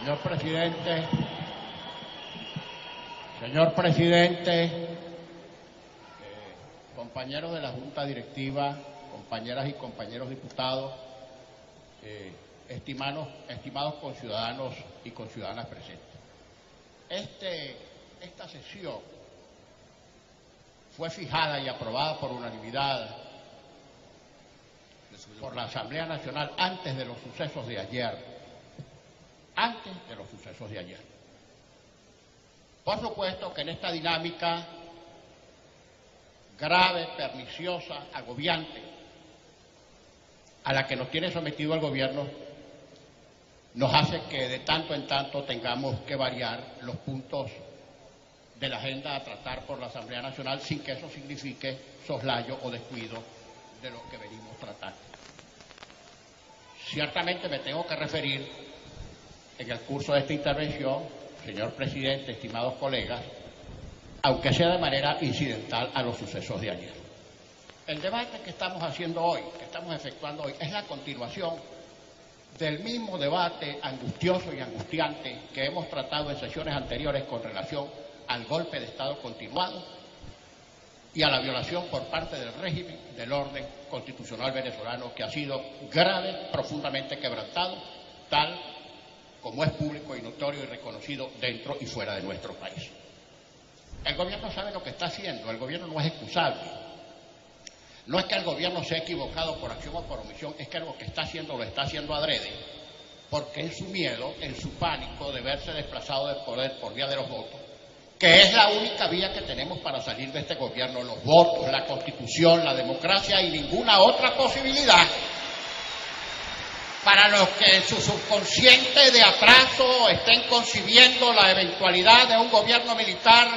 Señor presidente, compañeros de la Junta Directiva, compañeras y compañeros diputados, estimados conciudadanos y conciudadanas presentes. Esta sesión fue fijada y aprobada por unanimidad por la Asamblea Nacional antes de los sucesos de ayer. Por supuesto que en esta dinámica grave, perniciosa, agobiante, a la que nos tiene sometido el gobierno, nos hace que de tanto en tanto tengamos que variar los puntos de la agenda a tratar por la Asamblea Nacional sin que eso signifique soslayo o descuido de lo que venimos tratando. Ciertamente me tengo que referir en el curso de esta intervención, señor presidente, estimados colegas, aunque sea de manera incidental, a los sucesos de ayer. El debate que estamos haciendo hoy, que estamos efectuando hoy, es la continuación del mismo debate angustioso y angustiante que hemos tratado en sesiones anteriores con relación al golpe de Estado continuado y a la violación por parte del régimen del orden constitucional venezolano, que ha sido grave, profundamente quebrantado, tal como es público y notorio y reconocido dentro y fuera de nuestro país. El gobierno sabe lo que está haciendo, el gobierno no es excusable. No es que el gobierno se ha equivocado por acción o por omisión, es que lo que está haciendo lo está haciendo adrede, porque en su miedo, en su pánico de verse desplazado del poder por vía de los votos, que es la única vía que tenemos para salir de este gobierno, los votos, la Constitución, la democracia y ninguna otra posibilidad. Para los que en su subconsciente de atraso estén concibiendo la eventualidad de un gobierno militar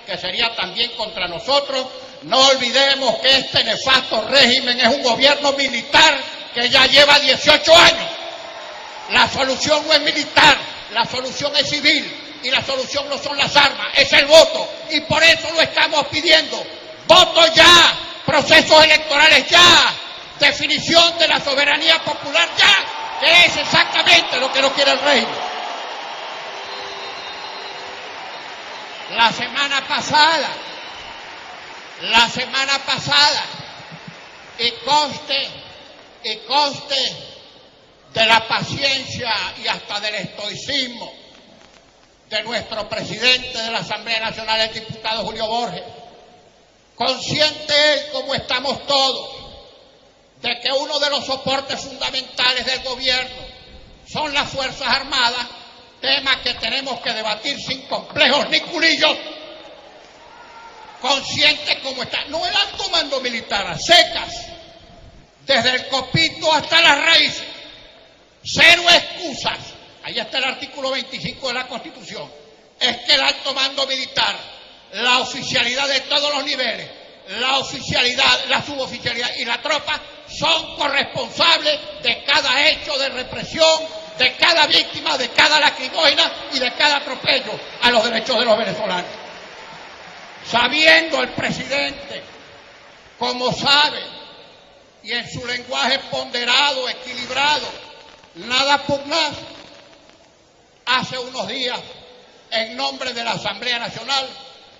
que sería también contra nosotros, no olvidemos que este nefasto régimen es un gobierno militar que ya lleva 18 años. La solución no es militar, la solución es civil y la solución no son las armas, es el voto. Y por eso lo estamos pidiendo. Voto ya, procesos electorales ya, definición de la soberanía popular ya, que es exactamente lo que no quiere el régimen. La semana pasada, y conste de la paciencia y hasta del estoicismo de nuestro presidente de la Asamblea Nacional, el diputado Julio Borges, consciente él, como estamos todos, de que uno de los soportes fundamentales del gobierno son las Fuerzas Armadas, tema que tenemos que debatir sin complejos ni culillos, consciente como está, no el alto mando militar, a secas, desde el copito hasta las raíces, cero excusas, ahí está el artículo 25 de la Constitución, es que el alto mando militar, la oficialidad de todos los niveles, la oficialidad, la suboficialidad y la tropa son corresponsables de cada hecho de represión, de cada víctima, de cada lacrimógena y de cada atropello a los derechos de los venezolanos. Sabiendo el presidente, como sabe, y en su lenguaje ponderado, equilibrado, nada por nada, hace unos días, en nombre de la Asamblea Nacional,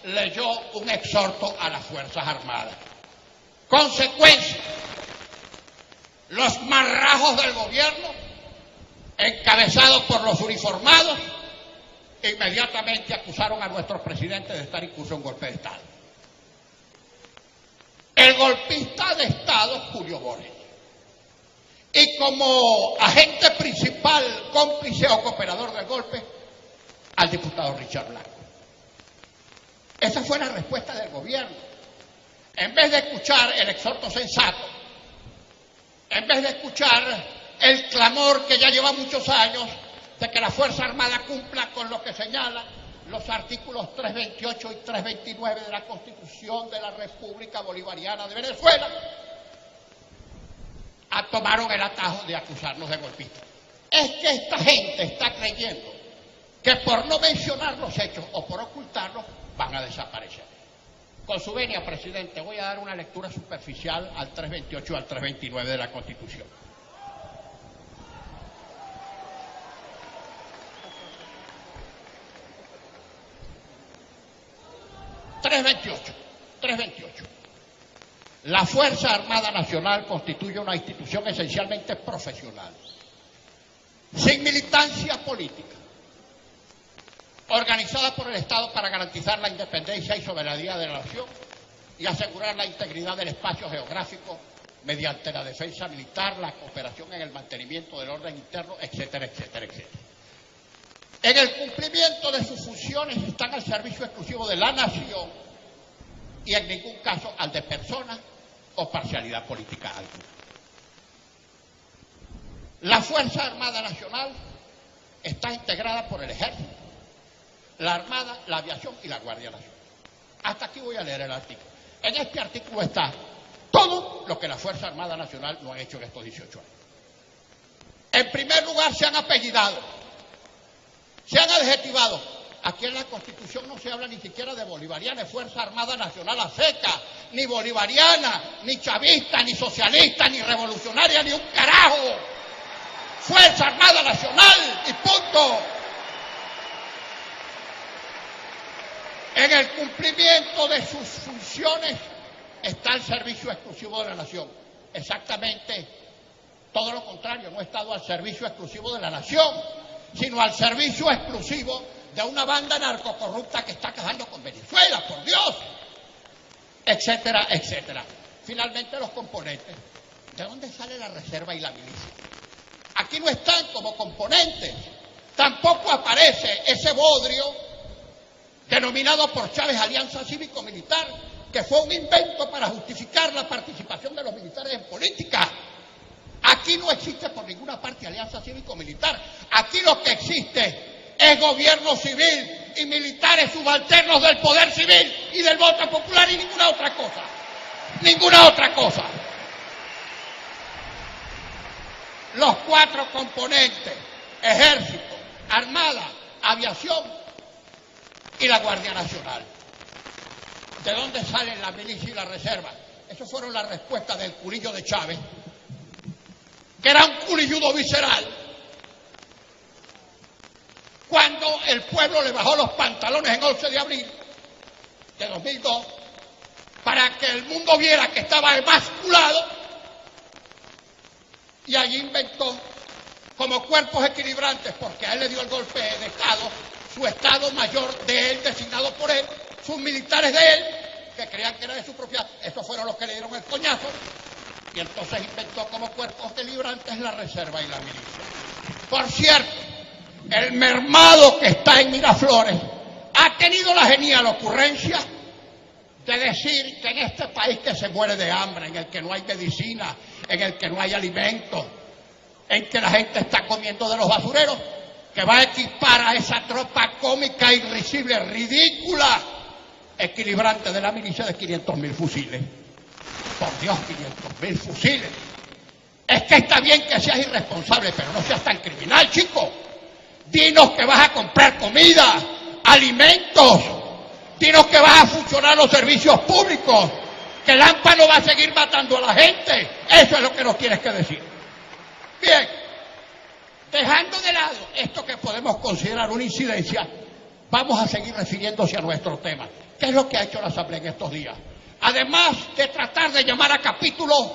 leyó un exhorto a las Fuerzas Armadas. Consecuencia, los marrajos del gobierno, encabezados por los uniformados, inmediatamente acusaron a nuestro presidente de estar incurso en golpe de Estado. El golpista de Estado es Julio Borges. Y como agente principal, cómplice o cooperador del golpe, al diputado Richard Blanco. Esa fue la respuesta del gobierno. En vez de escuchar el exhorto sensato, en vez de escuchar el clamor que ya lleva muchos años de que la Fuerza Armada cumpla con lo que señalan los artículos 328 y 329 de la Constitución de la República Bolivariana de Venezuela, tomaron el atajo de acusarnos de golpistas. Es que esta gente está creyendo que por no mencionar los hechos o por ocultarlos van a desaparecer. Con su venia, presidente, voy a dar una lectura superficial al 328 y al 329 de la Constitución. 328. La Fuerza Armada Nacional constituye una institución esencialmente profesional, sin militancia política, organizada por el Estado para garantizar la independencia y soberanía de la nación y asegurar la integridad del espacio geográfico mediante la defensa militar, la cooperación en el mantenimiento del orden interno, etcétera, etcétera, etcétera. En el cumplimiento de sus funciones están al servicio exclusivo de la nación y en ningún caso al de personas o parcialidad política alguna. La Fuerza Armada Nacional está integrada por el Ejército, la Armada, la Aviación y la Guardia Nacional. Hasta aquí voy a leer el artículo. En este artículo está todo lo que la Fuerza Armada Nacional no ha hecho en estos 18 años. En primer lugar, se han apellidado, se han adjetivado. Aquí en la Constitución no se habla ni siquiera de bolivariana, es Fuerza Armada Nacional a seca, ni bolivariana, ni chavista, ni socialista, ni revolucionaria, ni un carajo. Fuerza Armada Nacional y punto. En el cumplimiento de sus funciones está el servicio exclusivo de la nación. Exactamente todo lo contrario, no ha estado al servicio exclusivo de la nación, sino al servicio exclusivo de una banda narcocorrupta que está acabando con Venezuela, por Dios, etcétera, etcétera. Finalmente, los componentes. ¿De dónde sale la reserva y la milicia? Aquí no están como componentes. Tampoco aparece ese bodrio denominado por Chávez Alianza Cívico-Militar, que fue un invento para justificar la participación de los militares en política. Aquí no existe por ninguna parte alianza cívico-militar. Aquí lo que existe es gobierno civil y militares subalternos del poder civil y del voto popular y ninguna otra cosa. Ninguna otra cosa. Los 4 componentes, Ejército, Armada, Aviación y la Guardia Nacional. ¿De dónde salen la milicia y la reserva? Esas fueron las respuestas del culillo de Chávez, que era un culilludo visceral, cuando el pueblo le bajó los pantalones en 11 de abril de 2002 para que el mundo viera que estaba emasculado, y allí inventó como cuerpos equilibrantes, porque a él le dio el golpe de Estado, su Estado Mayor de él, designado por él, sus militares de él, que creían que era de su propiedad, estos fueron los que le dieron el coñazo, y entonces inventó como cuerpos equilibrantes la reserva y la milicia. Por cierto, el mermado que está en Miraflores ha tenido la genial ocurrencia de decir que en este país que se muere de hambre, en el que no hay medicina, en el que no hay alimentos, en que la gente está comiendo de los basureros, que va a equipar a esa tropa cómica, irrisible, ridícula, equilibrante de la milicia de 500.000 fusiles. Por Dios, 500.000 fusiles. Es que está bien que seas irresponsable, pero no seas tan criminal, chico. Dinos que vas a comprar comida, alimentos. Dinos que vas a funcionar los servicios públicos. Que el AMPA no va a seguir matando a la gente. Eso es lo que nos tienes que decir. Bien, dejando de lado esto que podemos considerar una incidencia, vamos a seguir refiriéndose a nuestro tema. ¿Qué es lo que ha hecho la Asamblea en estos días? Además de tratar de llamar a capítulo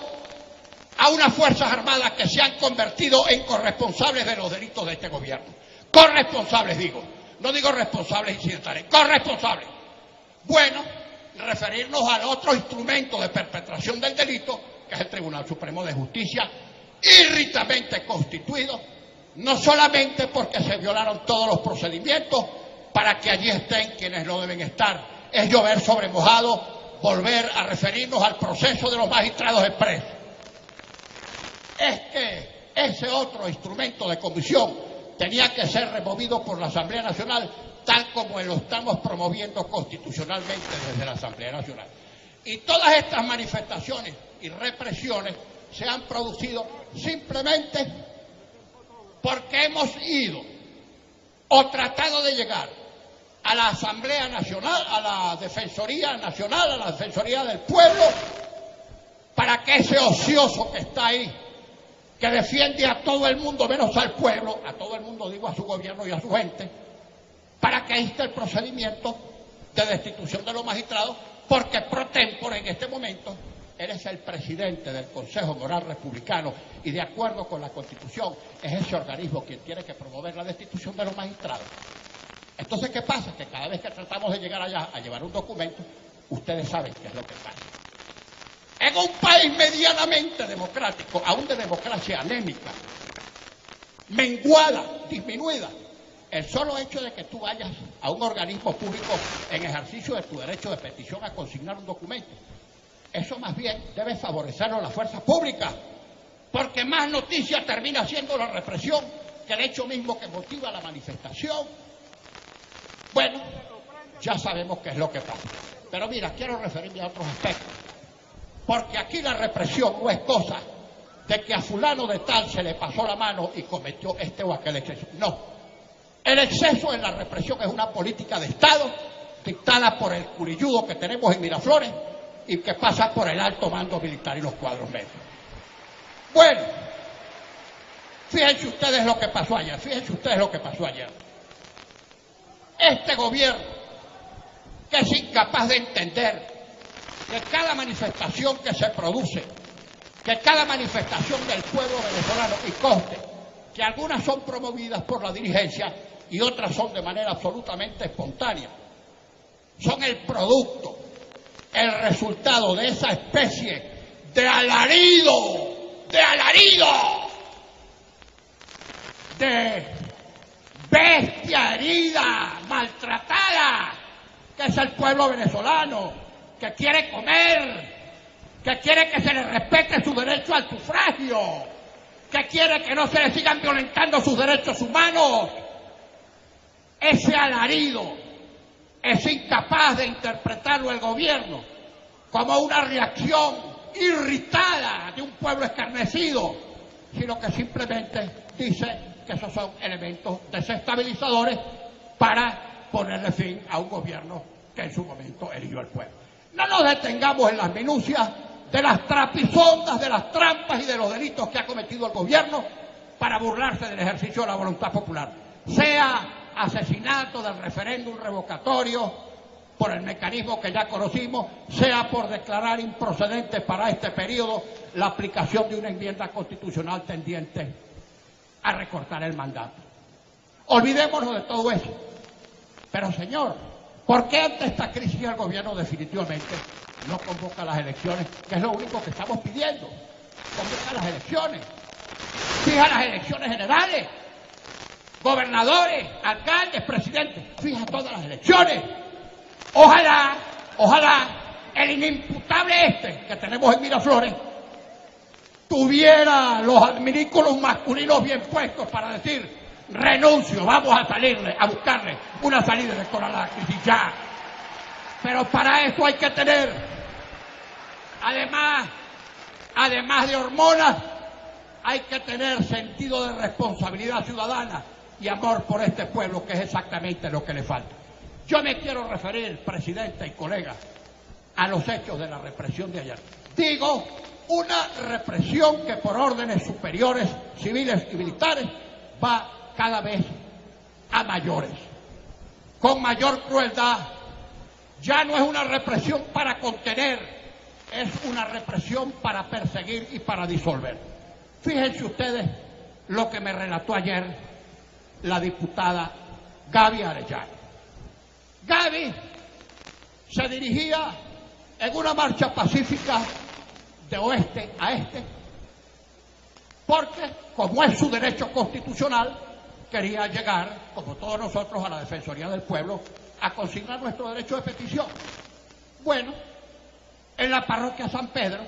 a unas Fuerzas Armadas que se han convertido en corresponsables de los delitos de este gobierno. Corresponsables, digo. No digo responsables incidentales, corresponsables. Bueno, referirnos al otro instrumento de perpetración del delito, que es el Tribunal Supremo de Justicia, irritamente constituido, no solamente porque se violaron todos los procedimientos para que allí estén quienes no deben estar, es llover sobre mojado volver a referirnos al proceso de los magistrados expresos. Es que ese otro instrumento de comisión tenía que ser removido por la Asamblea Nacional, tal como lo estamos promoviendo constitucionalmente desde la Asamblea Nacional. Y todas estas manifestaciones y represiones se han producido simplemente porque hemos ido o tratado de llegar a la Asamblea Nacional, a la Defensoría Nacional, a la Defensoría del Pueblo, para que ese ocioso que está ahí, que defiende a todo el mundo menos al pueblo, a todo el mundo digo, a su gobierno y a su gente, para que este el procedimiento de destitución de los magistrados, porque pro tempore en este momento eres el presidente del Consejo Moral Republicano y de acuerdo con la Constitución es ese organismo quien tiene que promover la destitución de los magistrados. Entonces, ¿qué pasa? Que cada vez que tratamos de llegar allá a llevar un documento, ustedes saben qué es lo que pasa. En un país medianamente democrático, aún de democracia anémica, menguada, disminuida, el solo hecho de que tú vayas a un organismo público en ejercicio de tu derecho de petición a consignar un documento, eso más bien debe favorecerlo a las fuerzas públicas, porque más noticia termina siendo la represión que el hecho mismo que motiva la manifestación. Bueno, ya sabemos qué es lo que pasa. Pero mira, quiero referirme a otros aspectos, porque aquí la represión no es cosa de que a fulano de tal se le pasó la mano y cometió este o aquel exceso. No, el exceso en la represión es una política de Estado dictada por el curilludo que tenemos en Miraflores y que pasa por el alto mando militar y los cuadros medios. Bueno, fíjense ustedes lo que pasó ayer, Este gobierno, que es incapaz de entender que cada manifestación que se produce, que cada manifestación del pueblo venezolano, y conste que algunas son promovidas por la dirigencia y otras son de manera absolutamente espontánea, son el producto, el resultado de esa especie de alarido, de bestia herida, maltratada, que es el pueblo venezolano, que quiere comer, que quiere que se le respete su derecho al sufragio, que quiere que no se le sigan violentando sus derechos humanos. Ese alarido es incapaz de interpretarlo el gobierno como una reacción irritada de un pueblo escarnecido, sino que simplemente dice que esos son elementos desestabilizadores para ponerle fin a un gobierno que en su momento eligió el pueblo. No nos detengamos en las minucias de las trapisondas, de las trampas y de los delitos que ha cometido el gobierno para burlarse del ejercicio de la voluntad popular, sea asesinato del referéndum revocatorio por el mecanismo que ya conocimos, sea por declarar improcedente para este periodo la aplicación de una enmienda constitucional tendiente a recortar el mandato. Olvidémonos de todo eso. Pero, señor, ¿por qué ante esta crisis el gobierno definitivamente no convoca las elecciones? Que es lo único que estamos pidiendo. Convoca las elecciones. Fija las elecciones generales. Gobernadores, alcaldes, presidentes. Fija todas las elecciones. Ojalá el inimputable que tenemos en Miraflores tuviera los adminículos masculinos bien puestos para decir: renuncio, vamos a buscarle una salida electoral a la crisis ya. Pero para eso hay que tener, además de hormonas, hay que tener sentido de responsabilidad ciudadana y amor por este pueblo, que es exactamente lo que le falta. Yo me quiero referir, presidente y colegas, a los hechos de la represión de ayer. Digo, una represión que por órdenes superiores, civiles y militares, va cada vez a mayores, con mayor crueldad. Ya no es una represión para contener, es una represión para perseguir y para disolver. Fíjense ustedes lo que me relató ayer la diputada Gaby Arellano. Gaby se dirigía en una marcha pacífica de oeste a este, porque, como es su derecho constitucional, quería llegar, como todos nosotros, a la Defensoría del Pueblo a consignar nuestro derecho de petición. Bueno, en la parroquia San Pedro,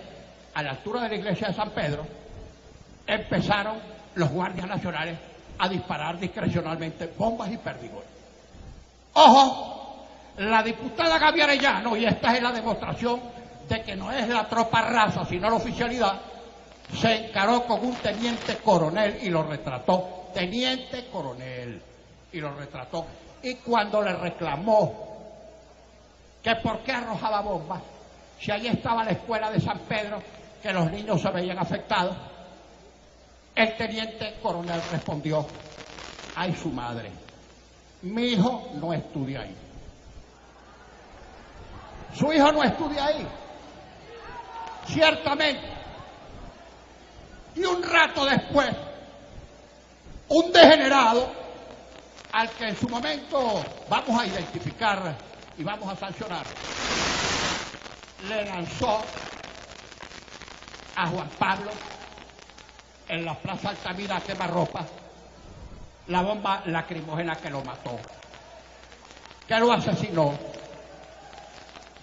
a la altura de la iglesia de San Pedro, empezaron los guardias nacionales a disparar discrecionalmente bombas y perdigones. ¡Ojo! La diputada Gaby Arellano, y esta es la demostración de que no es la tropa raza, sino la oficialidad, se encaró con un teniente coronel y lo retrató. Teniente coronel, y lo retrató. Y cuando le reclamó que por qué arrojaba bombas, si allí estaba la escuela de San Pedro, que los niños se veían afectados, el teniente coronel respondió: ay, su madre, mi hijo no estudia ahí. Su hijo no estudia ahí, ciertamente. Y un rato después, un degenerado, al que en su momento vamos a identificar y vamos a sancionar, le lanzó a Juan Pablo en la Plaza Altamira a quemarropa la bomba lacrimógena que lo mató, que lo asesinó.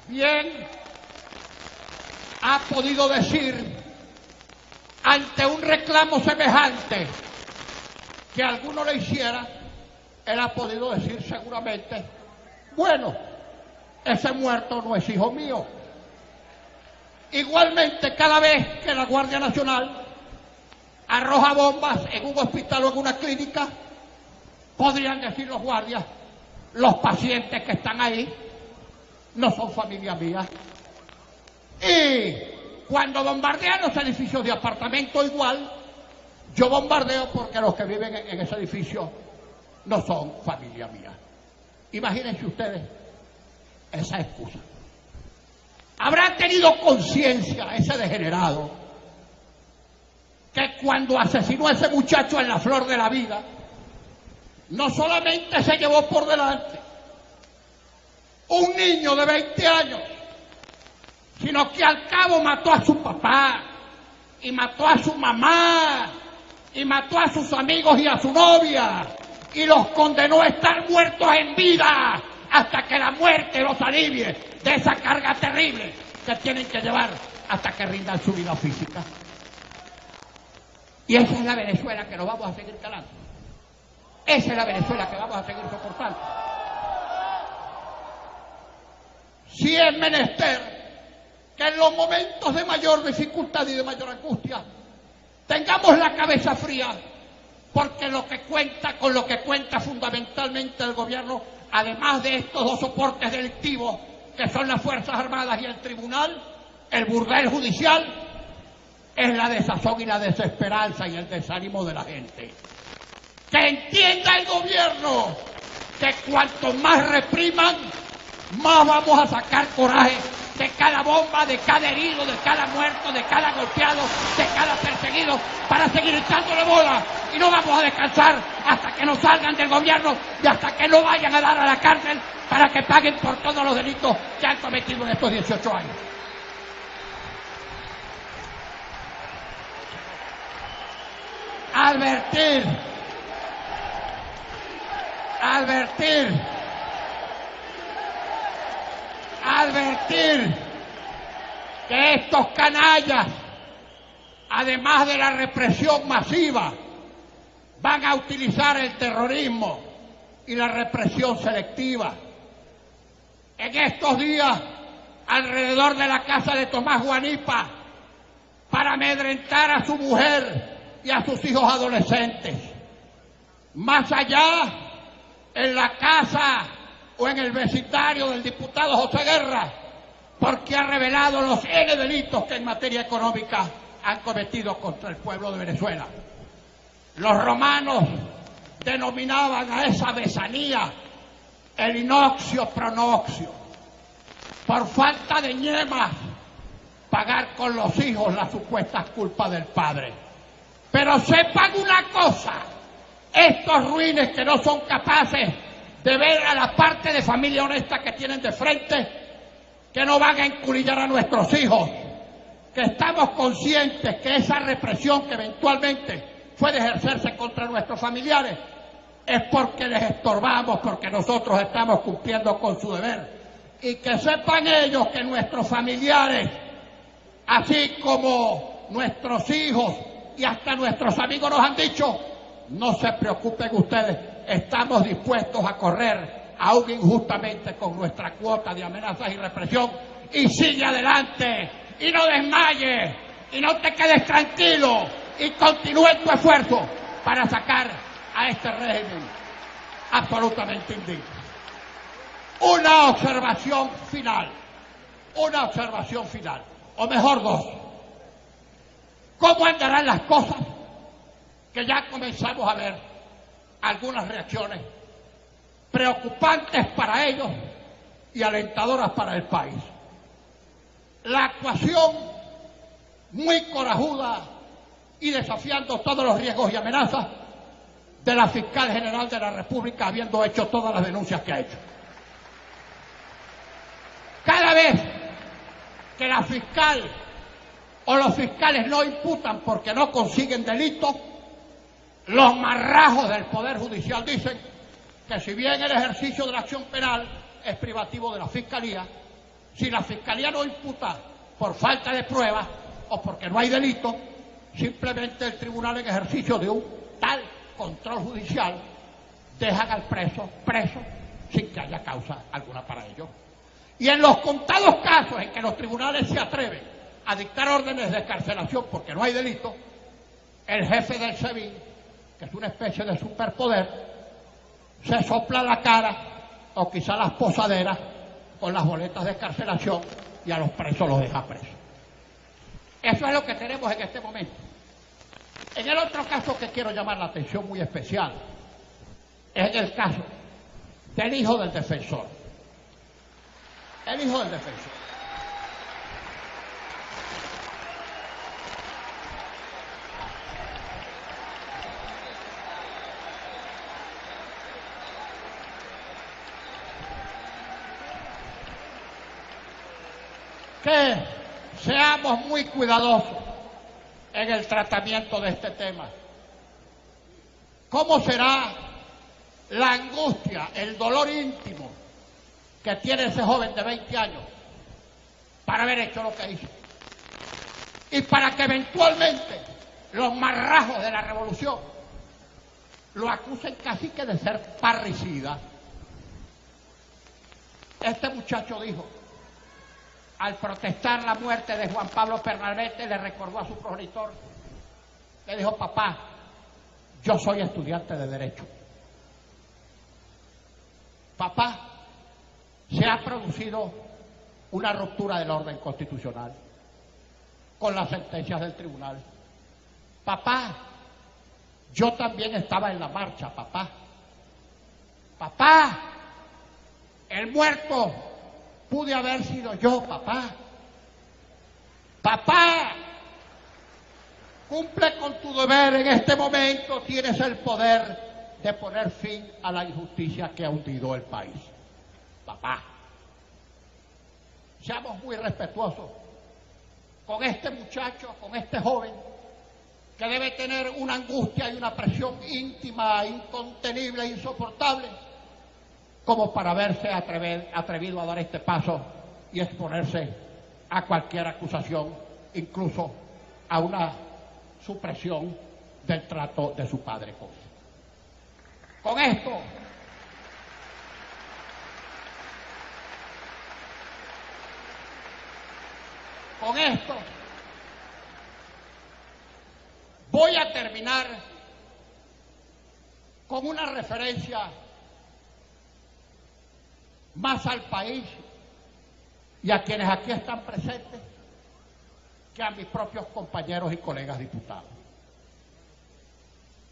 Bien ha podido decir ante un reclamo semejante que alguno le hiciera, él ha podido decir seguramente, bueno, ese muerto no es hijo mío. Igualmente, cada vez que la Guardia Nacional arroja bombas en un hospital o en una clínica, podrían decir los guardias, los pacientes que están ahí no son familia mía. Y cuando bombardean los edificios de apartamento igual, yo bombardeo porque los que viven en ese edificio no son familia mía. Imagínense ustedes esa excusa. ¿Habrá tenido conciencia ese degenerado que cuando asesinó a ese muchacho en la flor de la vida, no solamente se llevó por delante un niño de 20 años, sino que al cabo mató a su papá, y mató a su mamá, y mató a sus amigos y a su novia, y los condenó a estar muertos en vida hasta que la muerte los alivie de esa carga terrible que tienen que llevar hasta que rindan su vida física? Y esa es la Venezuela que nos vamos a seguir calando. Esa es la Venezuela que vamos a seguir soportando. Si es menester que en los momentos de mayor dificultad y de mayor angustia tengamos la cabeza fría, porque con lo que cuenta fundamentalmente el gobierno, además de estos dos soportes delictivos que son las Fuerzas Armadas y el Tribunal, el burdel judicial, es la desazón y la desesperanza y el desánimo de la gente. Que entienda el gobierno que cuanto más repriman, más vamos a sacar coraje de cada bomba, de cada herido, de cada muerto, de cada golpeado, de cada perseguido, para seguir echándole bola. Y no vamos a descansar hasta que nos salgan del gobierno y hasta que no vayan a dar a la cárcel para que paguen por todos los delitos que han cometido en estos 18 años. Advertir que estos canallas, además de la represión masiva, van a utilizar el terrorismo y la represión selectiva. En estos días, alrededor de la casa de Tomás Guanipa, para amedrentar a su mujer y a sus hijos adolescentes. Más allá, en la casa o en el vecindario del diputado José Guerra, porque ha revelado los N delitos que en materia económica han cometido contra el pueblo de Venezuela. Los romanos denominaban a esa besanía el inoxio pronoxio. Por falta de ñemas, pagar con los hijos las supuestas culpas del padre. Pero sepan una cosa, estos ruines que no son capaces de ver a la parte de familia honesta que tienen de frente, que no van a enculillar a nuestros hijos, que estamos conscientes que esa represión que eventualmente puede ejercerse contra nuestros familiares es porque les estorbamos, porque nosotros estamos cumpliendo con su deber. Y que sepan ellos que nuestros familiares, así como nuestros hijos y hasta nuestros amigos nos han dicho, no se preocupen ustedes, estamos dispuestos a correr aún injustamente con nuestra cuota de amenazas y represión, y sigue adelante, y no desmayes, y no te quedes tranquilo, y continúe tu esfuerzo para sacar a este régimen absolutamente indigno. Una observación final, o mejor dos. ¿Cómo andarán las cosas? Que ya comenzamos a ver algunas reacciones preocupantes para ellos y alentadoras para el país. la actuación muy corajuda y desafiando todos los riesgos y amenazas de la fiscal general de la República, habiendo hecho todas las denuncias que ha hecho. Cada vez que la fiscal o los fiscales no imputan porque no consiguen delito, los marrajos del Poder Judicial dicen que si bien el ejercicio de la acción penal es privativo de la Fiscalía, si la Fiscalía no imputa por falta de pruebas o porque no hay delito, simplemente el tribunal, en ejercicio de un tal control judicial, dejan al preso sin que haya causa alguna para ello. Y en los contados casos en que los tribunales se atreven a dictar órdenes de excarcelación porque no hay delito, el jefe del SEBIN, que es una especie de superpoder, se sopla la cara o quizá las posaderas con las boletas de excarcelación y a los presos los deja presos. Eso es lo que tenemos en este momento. En el otro caso que quiero llamar la atención muy especial es en el caso del hijo del defensor. El hijo del defensor. Que seamos muy cuidadosos en el tratamiento de este tema. ¿Cómo será la angustia, el dolor íntimo que tiene ese joven de 20 años para haber hecho lo que hizo? Y para que eventualmente los marrajos de la revolución lo acusen casi que de ser parricida. Este muchacho dijo, al protestar la muerte de Juan Pablo Pernalete, le recordó a su progenitor, le dijo: papá, yo soy estudiante de Derecho. Papá, se ha producido una ruptura del orden constitucional con las sentencias del tribunal. Papá, yo también estaba en la marcha, papá. Papá, el muerto pude haber sido yo, papá. Papá, cumple con tu deber en este momento, tienes el poder de poner fin a la injusticia que ha hundido el país. Papá, seamos muy respetuosos con este muchacho, con este joven, que debe tener una angustia y una presión íntima, incontenible, insoportable, como para haberse atrevido a dar este paso y exponerse a cualquier acusación, incluso a una supresión del trato de su padre con él. Con esto voy a terminar con una referencia más al país y a quienes aquí están presentes que a mis propios compañeros y colegas diputados.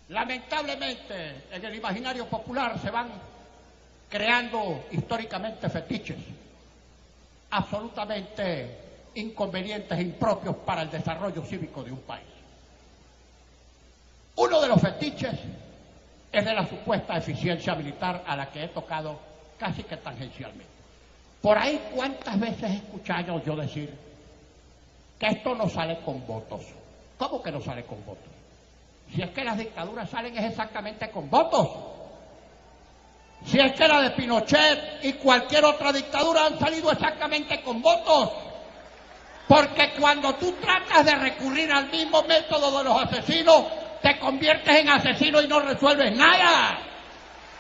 Lamentablemente, en el imaginario popular se van creando históricamente fetiches absolutamente inconvenientes e impropios para el desarrollo cívico de un país. Uno de los fetiches es de la supuesta eficiencia militar, a la que he tocado casi que tangencialmente. Por ahí, ¿cuántas veces he escuchado yo decir que esto no sale con votos? ¿Cómo que no sale con votos? Si es que las dictaduras salen es exactamente con votos. Si es que la de Pinochet y cualquier otra dictadura han salido exactamente con votos. Porque cuando tú tratas de recurrir al mismo método de los asesinos, te conviertes en asesino y no resuelves nada.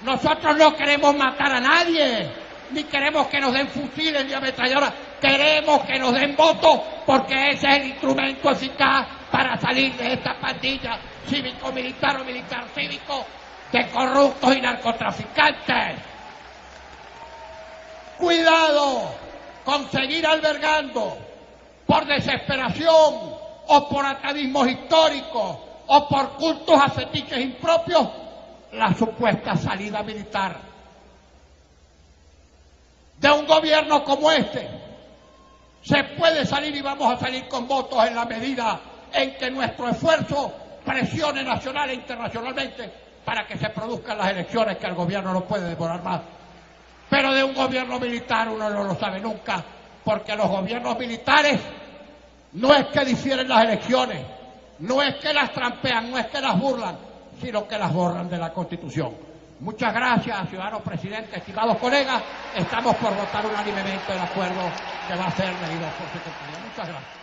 Nosotros no queremos matar a nadie, ni queremos que nos den fusiles ni ametralladoras. Queremos que nos den votos, porque ese es el instrumento eficaz para salir de esta pandilla cívico-militar o militar-cívico de corruptos y narcotraficantes. Cuidado con seguir albergando, por desesperación o por atavismos históricos o por cultos a fetiches impropios, la supuesta salida militar de un gobierno como este, Se puede salir y vamos a salir con votos en la medida en que nuestro esfuerzo presione nacional e internacionalmente para que se produzcan las elecciones, que el gobierno no puede demorar más. Pero de un gobierno militar uno no lo sabe nunca, porque los gobiernos militares no es que difieren las elecciones, no es que las trampean, no es que las burlan, sino que las borran de la Constitución. Muchas gracias, ciudadano presidente, estimados colegas. Estamos por votar unánimemente el acuerdo que va a ser leído por secretaría. Muchas gracias.